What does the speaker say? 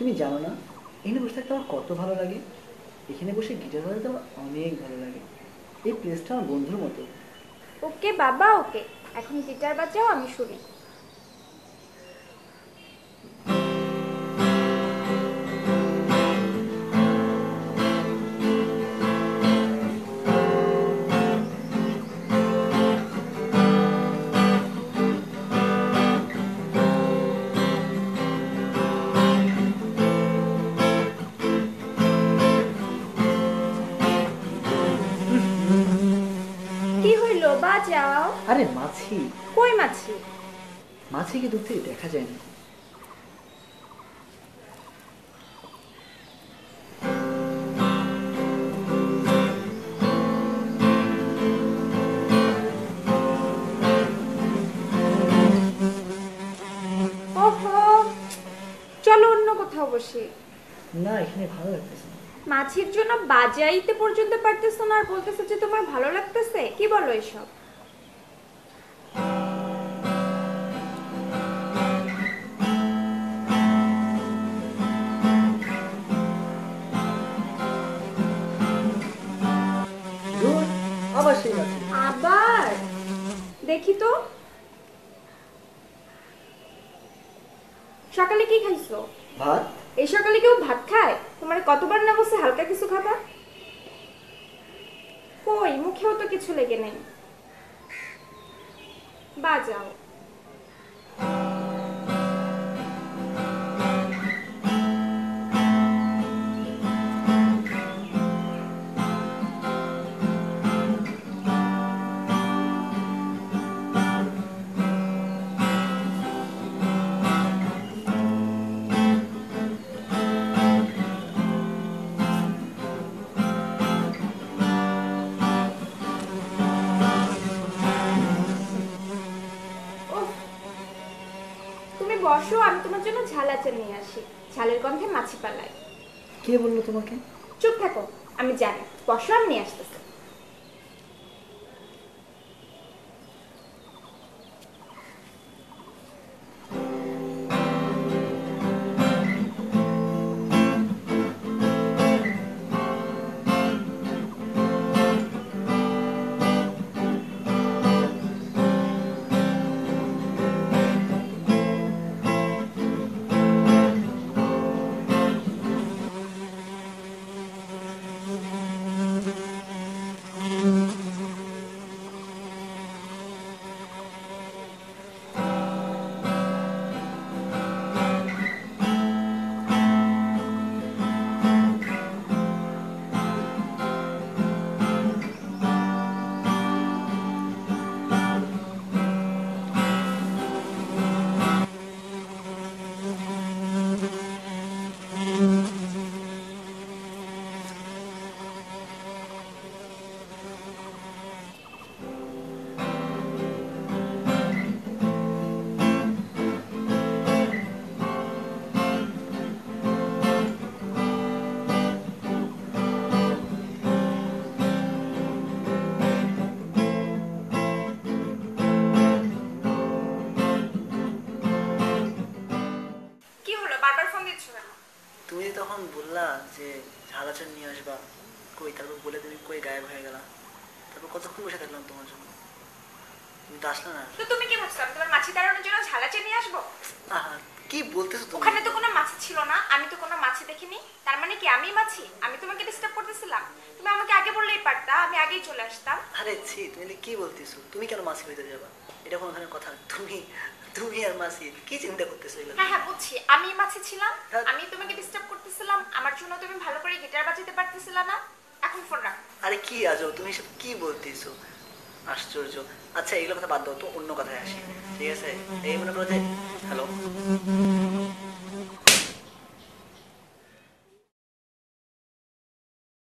তুমি জানো না এখানে বসে থাকতে আমার কত ভালো লাগে। এখানে বসে গিটার বাজাতে আমার অনেক ভালো লাগে। এই প্লেসটা আমার বন্ধুর মতো। ওকে বাবা, ওকে। এখন গিটার বাজাও, আমি শুনি। কি হইল, বাজাও। আরে মাছি। কই মাছি? মাছিকে দূর থেকে দেখা যায় না। ওহো, চলো অন্য কোথাও বসি। না, এখানে ভালো লাগতেছে না। মাছির জন্য বাজাইতে পর্যন্ত পারতেছো না, আর বলতেছো যে তোমার ভালো লাগতেছে? কি বলো এসব? ধুর, আবার সেই মাছি। আবার দেখি তো। সকালে কি খাইছো? ভাত। এই সকালে কেউ ভাত খায়? তোমার কতবার না বলছে হালকা কিছু খাবা? কই, মুখেও তো কিছু লেগে নেই। বাজাও। ওহ, তুমি বসো, আমি তোমার জন্য ঝাল আচার নিয়ে আসি। ঝালের গন্ধে মাছি পালায়। কে বললো তোমাকে? চুপ থাকো, আমি জানি। বসো, আমি নিয়ে আসতেছি। কি হলো, বারবার ফোন দিচ্ছ কেন? তুমি তখন বললা যে ঝাল আচার নিয়ে আসবা। কই, তারপর বলে তুমি কই গায়েব হয়ে গেলা। তারপর কতক্ষণ বসে থাকলাম তোমার জন্য, তুমি তো আসলে না। তো তুমি কি ভাবছো আমি তোমার মাছি তাড়ানোর জন্য ঝাল আচার নিয়ে আসবো? আহা, কি বলতেছো তুমি? ওখানে তো কোনো মাছি ছিল না, আমি তো কোনো মাছি দেখিনি। তার মানে কি আমি মাছি? আমি তোমাকে ডিস্টার্ব করতেছিলাম? তুমি আমাকে আগে বললেই পারতা, আমি আগেই চলে আসতাম। আরে ছি, তুমি কি বলতেছো? তুমি কেন মাছি হইতে যাবা? এটা কোনো ধরনের কথা? তুমি তুমি আর মাছি কি চিন্তা করতেছো এগুলো? হ্যাঁ হ্যাঁ, বুঝছি, আমি মাছি ছিলাম। হ্যাঁ। আমি তোমাকে ডিস্টার্ব করতেছিলাম, আমার জন্য তুমি ভালো করে গিটার বাজাতে পারতেছিলা না। এখন ফোন রাখো। আরে কি আজও তুমি সব কি বলতেছো? আশ্চর্য। আচ্ছা, এগুলো কথা বাদ দাও তো, অন্য কথায় আসি। ঠিক আছে, এই মনে করো যে হ্যালো।